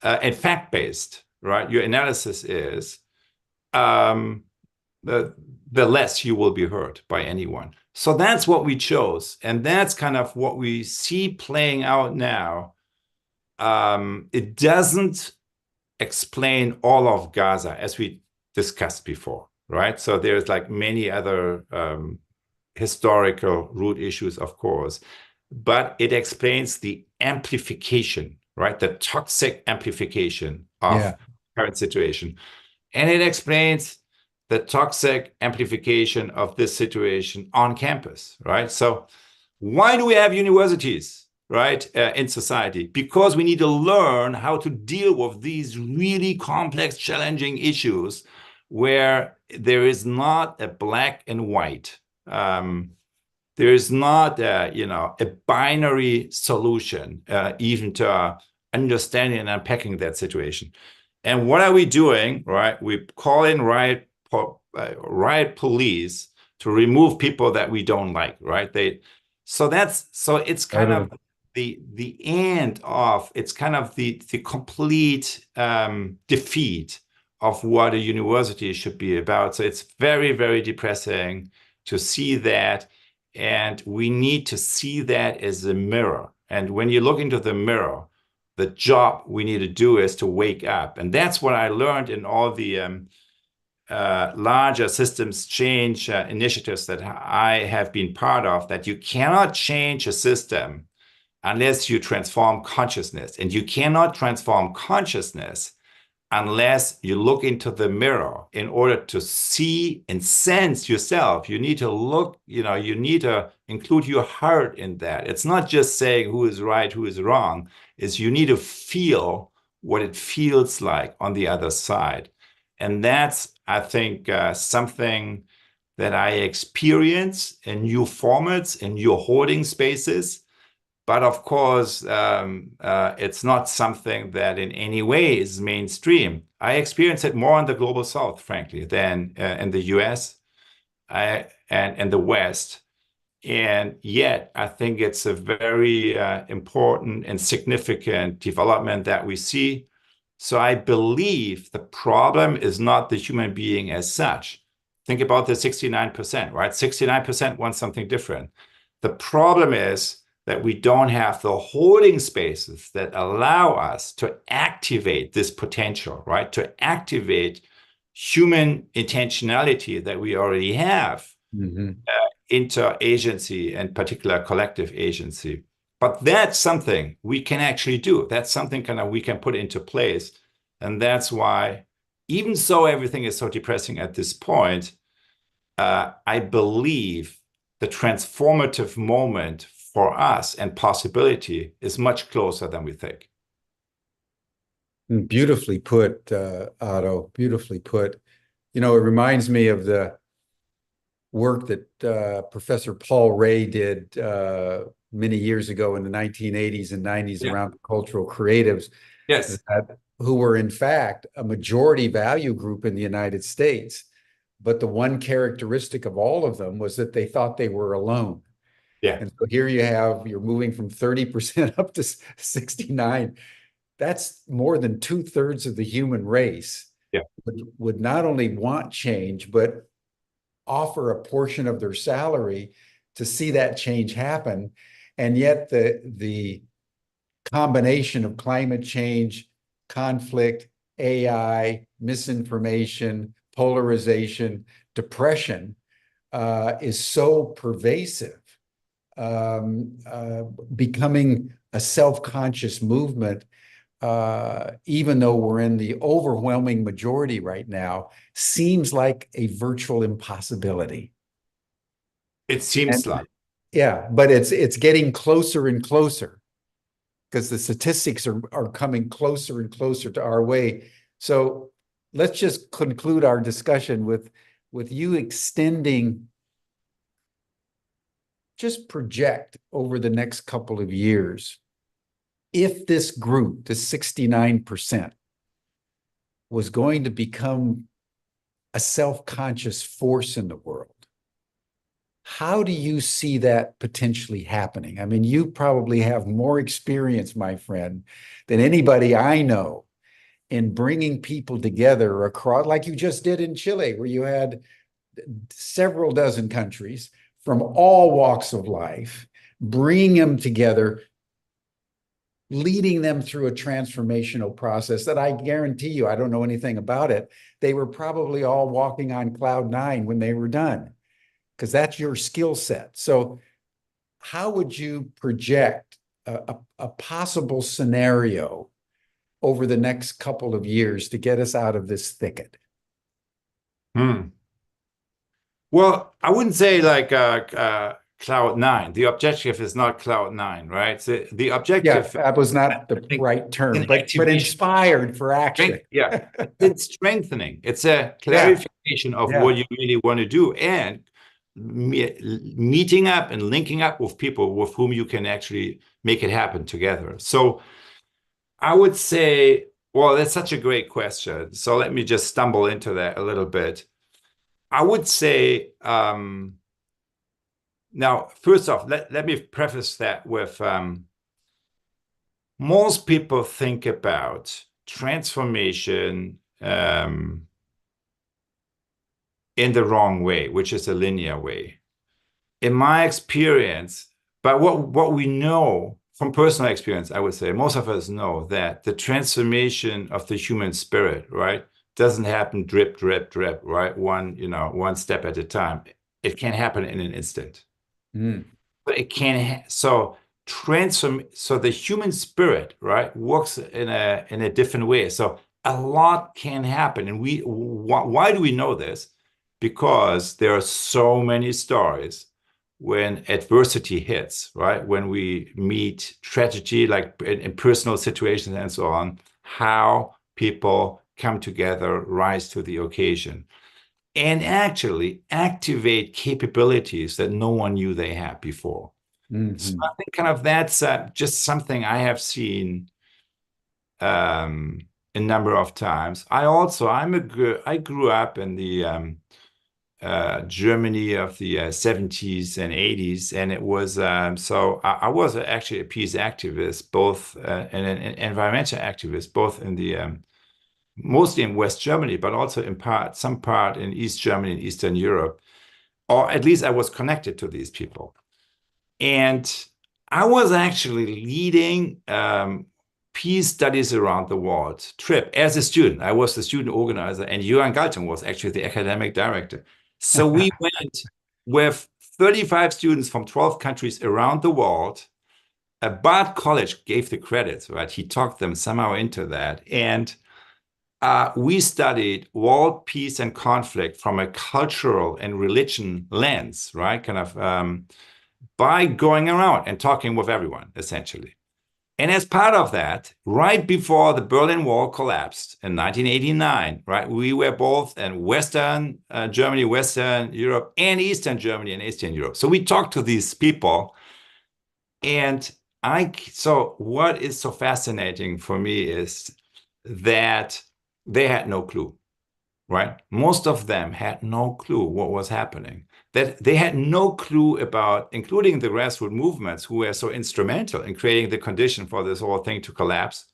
and fact-based, right, your analysis is, the less you will be heard by anyone. So that's what we chose. And that's kind of what we see playing out now. It doesn't explain all of Gaza, as we discussed before, right? So there's like many other historical root issues, of course, but it explains the amplification, right? The toxic amplification of current situation. And it explains the toxic amplification of this situation on campus, right? So why do we have universities, right, in society? Because we need to learn how to deal with these really complex, challenging issues where there is not a black and white. There is not a binary solution, even to understanding and unpacking that situation. And what are we doing, right? We call in riot police to remove people that we don't like, right? So it's kind of the end of, it's kind of the complete defeat of what a university should be about. So it's very, very depressing to see that. And we need to see that as a mirror. And when you look into the mirror, the job we need to do is to wake up. And that's what I learned in all the larger systems change initiatives that I have been part of, that you cannot change a system unless you transform consciousness. And you cannot transform consciousness unless you look into the mirror. In order to see and sense yourself, you need to look, you need to include your heart in that. It's not just saying who is right, who is wrong. It's you need to feel what it feels like on the other side. And that's, I think, something that I experience in new formats, in new holding spaces. But of course, it's not something that in any way is mainstream. I experience it more in the global South, frankly, than in the US and the West. And yet, I think it's a very important and significant development that we see. So I believe the problem is not the human being as such. Think about the 69%, right? 69% want something different. The problem is that we don't have the holding spaces that allow us to activate this potential, right? To activate human intentionality that we already have into agency, and particular collective agency. But that's something we can actually do. That's something kind of we can put into place. And that's why, even so everything is so depressing at this point, I believe the transformative moment for us and possibility is much closer than we think. Beautifully put, Otto, beautifully put. It reminds me of the work that Professor Paul Ray did many years ago in the 1980s and 90s around cultural creatives, who were in fact a majority value group in the United States. But the one characteristic of all of them was that they thought they were alone. And so here you're moving from 30% up to 69. That's more than 2/3 of the human race would not only want change, but offer a portion of their salary to see that change happen. And yet the combination of climate change, conflict, AI, misinformation, polarization, depression is so pervasive, becoming a self-conscious movement, even though we're in the overwhelming majority right now, seems like a virtual impossibility. It seems like. Yeah, but it's getting closer and closer because the statistics are coming closer and closer to our way. So let's just conclude our discussion with you extending, just project over the next couple of years, if this group, the 69%, was going to become a self-conscious force in the world, how do you see that potentially happening? I mean, you probably have more experience, my friend, than anybody I know in bringing people together across, like you just did in Chile, where you had several dozen countries from all walks of life, bringing them together, leading them through a transformational process that I guarantee you, I don't know anything about it. They were probably all walking on cloud nine when they were done, because that's your skill set. So how would you project a possible scenario over the next couple of years to get us out of this thicket? Well, I wouldn't say like cloud nine. The objective is not cloud nine, right? So the Yeah, objective, that was not the I think, right term, in but activation. inspired for action. Yeah, it's strengthening. It's a Yeah, clarification of yeah. what you really want to do, and meeting up and linking up with people with whom you can actually make it happen together. So I would say, well, that's such a great question. So let me just stumble into that a little bit. I would say, now, first off, let me preface that with most people think about transformation in the wrong way, which is a linear way. In my experience, but what we know from personal experience, I would say most of us know that the transformation of the human spirit, right, doesn't happen drip, drip, drip, right? One step at a time. It can happen in an instant. Mm. But it can so the human spirit, right, works in a different way. So a lot can happen. And why do we know this? Because there are so many stories when adversity hits, right? When we meet tragedy, like in personal situations and so on, how people come together, rise to the occasion, and actually activate capabilities that no one knew they had before. So Hmm. I think kind of that's just something I have seen um, a number of times. I grew up in the Germany of the 70s and 80s, and it was so I was actually a peace activist, both and an environmental activist, both in the mostly in West Germany, but also in some part in East Germany and Eastern Europe, or at least I was connected to these people. And I was actually leading peace studies around the world trip as a student. I was the student organizer, and Johan Galtung was actually the academic director. So we went with 35 students from 12 countries around the world. Bard College gave the credits, right? He talked them somehow into that. And we studied world peace and conflict from a cultural and religion lens, right? Kind of by going around and talking with everyone, essentially. And as part of that, right before the Berlin Wall collapsed in 1989, right, we were both in Western Germany, Western Europe, and Eastern Germany and Eastern Europe. So we talked to these people. And so what is so fascinating for me is that they had no clue, right? Most of them had no clue what was happening. That they had no clue about, including the grassroots movements who were so instrumental in creating the condition for this whole thing to collapse,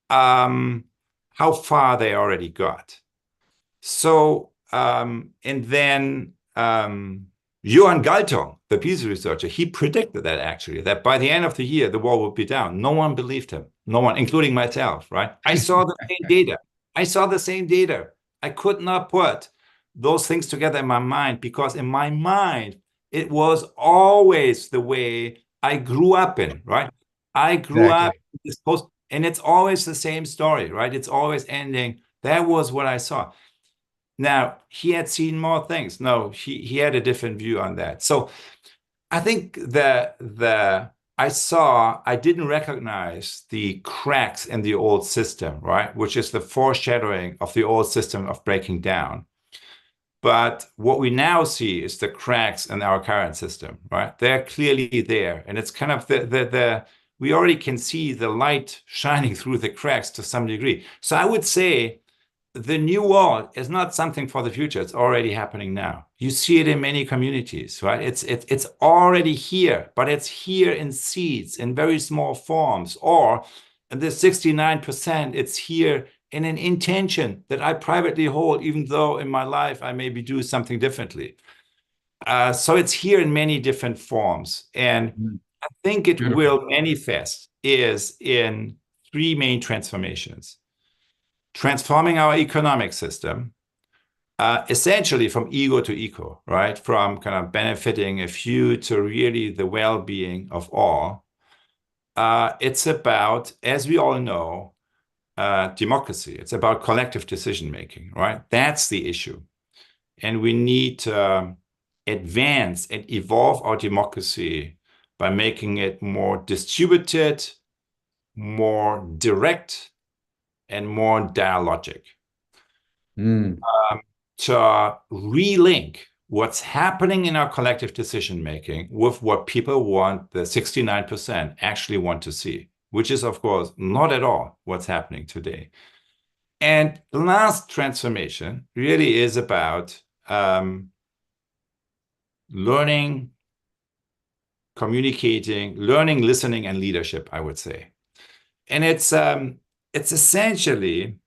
how far they already got. So, and then Johan Galtung, the peace researcher, he predicted that actually, that by the end of the year, the wall would be down. No one believed him. No one, including myself, right? I saw the same data. I saw the same data. I could not put those things together in my mind because in my mind, it was always the way I grew up in, right? I grew up Exactly. in this post, and it's always the same story, right? It's always ending. That was what I saw. Now, he had seen more things. No, he had a different view on that. So I think I didn't recognize the cracks in the old system, right? Which is the foreshadowing of the old system of breaking down. But what we now see is the cracks in our current system, right? They're clearly there. And it's kind of we already can see the light shining through the cracks to some degree. So I would say the new world is not something for the future. It's already happening now. You see it in many communities, right? It's already here, but it's here in seeds, in very small forms, or the 69%, it's here in an intention that I privately hold, even though in my life I maybe do something differently. So it's here in many different forms. And I think it Beautiful. will manifest is in three main transformations: transforming our economic system, essentially from ego to eco, right? From kind of benefiting a few to really the well-being of all. It's about, as we all know, democracy. It's about collective decision making, right? That's the issue. And we need to advance and evolve our democracy by making it more distributed, more direct, and more dialogic. To relink what's happening in our collective decision-making with what people want, the 69% actually want to see, which is, of course, not at all what's happening today. And the last transformation really is about learning, communicating, learning, listening, and leadership, I would say. And it's essentially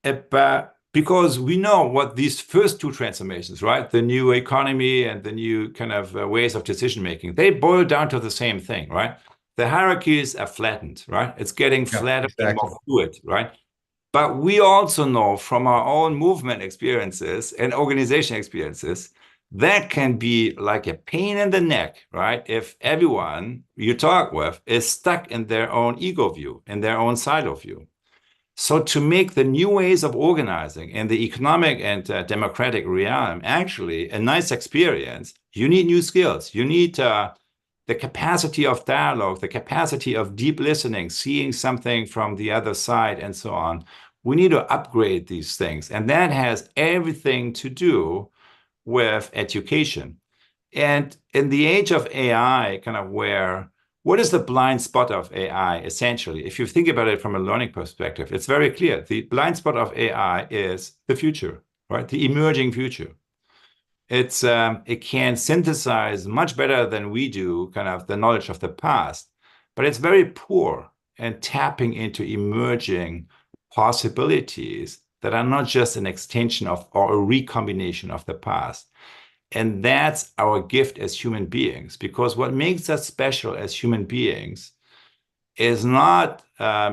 about, because we know what these first two transformations, right? The new economy and the new kind of ways of decision making, they boil down to the same thing, right? The hierarchies are flattened, right? It's getting flatter and more fluid, right? But we also know from our own movement experiences and organization experiences that can be like a pain in the neck, right? If everyone you talk with is stuck in their own ego view, in their own silo view. So to make the new ways of organizing in the economic and democratic realm actually a nice experience, you need new skills. You need the capacity of dialogue, the capacity of deep listening, seeing something from the other side, and so on. We need to upgrade these things. And that has everything to do with education. And in the age of AI, kind of what is the blind spot of AI, essentially? If you think about it from a learning perspective, it's very clear. The blind spot of AI is the future, right? The emerging future. It can synthesize much better than we do kind of the knowledge of the past, but it's very poor in tapping into emerging possibilities that are not just an extension of or a recombination of the past. And that's our gift as human beings, because what makes us special as human beings is not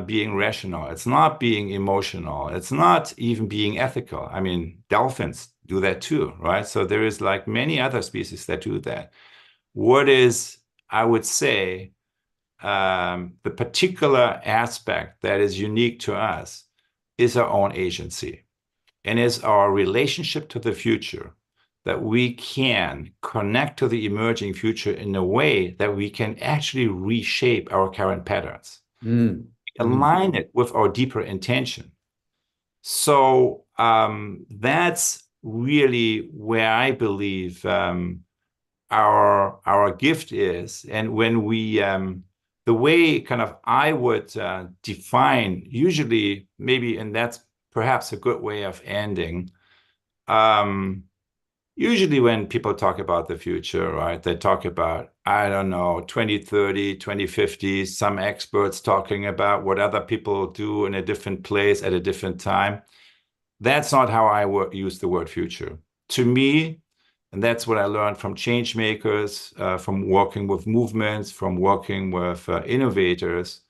being rational. It's not being emotional. It's not even being ethical. I mean, dolphins do that too, right? So there is like many other species that do that. What is, I would say, the particular aspect that is unique to us is our own agency and is our relationship to the future, that we can connect to the emerging future in a way that we can actually reshape our current patterns, align it with our deeper intention. So that's really where I believe our gift is. And when we, the way kind of I would define, usually maybe, and that's perhaps a good way of ending, usually when people talk about the future, right, they talk about, I don't know, 2030, 2050, some experts talking about what other people do in a different place at a different time. That's not how I use the word future. To me, and that's what I learned from change makers, from working with movements, from working with innovators,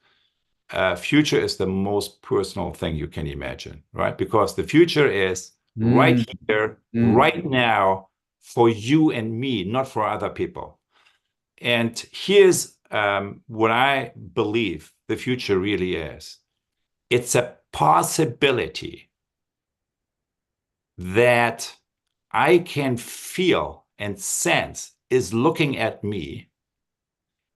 future is the most personal thing you can imagine, right? Because the future is right here, right now, for you and me, not for other people. And here's what I believe the future really is. It's a possibility that I can feel and sense is looking at me,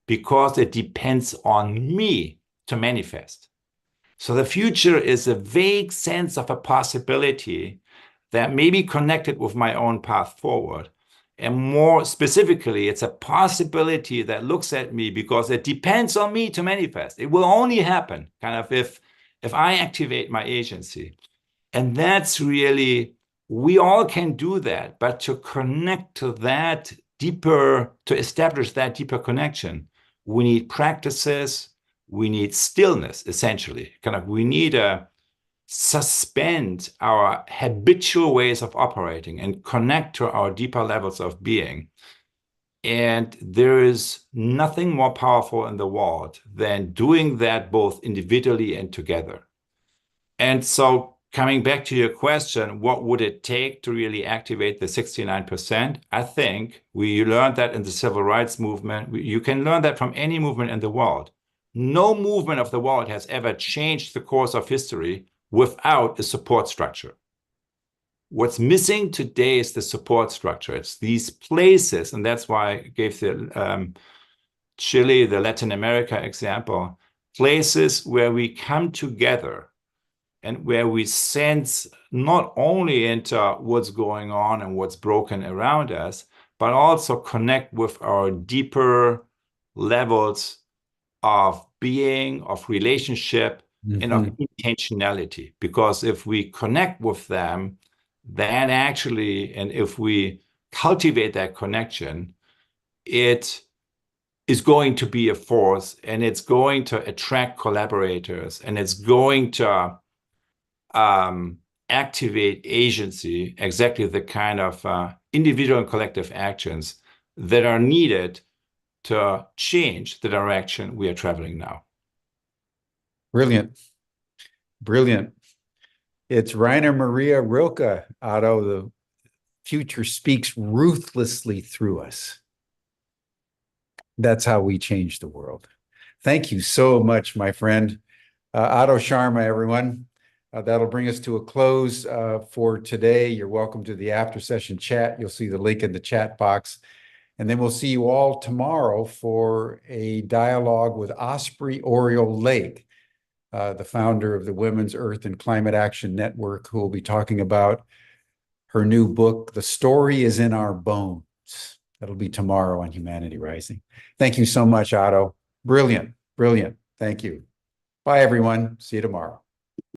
because it depends on me to manifest. So the future is a vague sense of a possibility that may be connected with my own path forward. And more specifically, it's a possibility that looks at me because it depends on me to manifest. It will only happen kind of if I activate my agency. And that's really, we all can do that, but to connect to that deeper, to establish that deeper connection, we need practices, we need stillness, essentially. Kind of, we need to suspend our habitual ways of operating and connect to our deeper levels of being. And there is nothing more powerful in the world than doing that both individually and together. And so coming back to your question, what would it take to really activate the 69%? I think we learned that in the civil rights movement. You can learn that from any movement in the world. No movement of the world has ever changed the course of history without a support structure. What's missing today is the support structure. It's these places, and that's why I gave the Chile, the Latin America example, places where we come together and where we sense not only into what's going on and what's broken around us, but also connect with our deeper levels of being, of relationship, and of intentionality. Because if we connect with them, then actually, and if we cultivate that connection, it is going to be a force, and it's going to attract collaborators, and it's going to activate agency, exactly the kind of individual and collective actions that are needed to change the direction we are traveling now. Brilliant. Brilliant. It's Rainer Maria Rilke, Otto. The future speaks ruthlessly through us. That's how we change the world. Thank you so much, my friend. Otto Scharmer, everyone. That'll bring us to a close for today. You're welcome to the after session chat. You'll see the link in the chat box. And then we'll see you all tomorrow for a dialogue with Osprey Oriole Lake, the founder of the Women's Earth and Climate Action Network, who will be talking about her new book, The Story is in Our Bones. That'll be tomorrow on Humanity Rising. Thank you so much, Otto. Brilliant, brilliant. Thank you. Bye, everyone. See you tomorrow.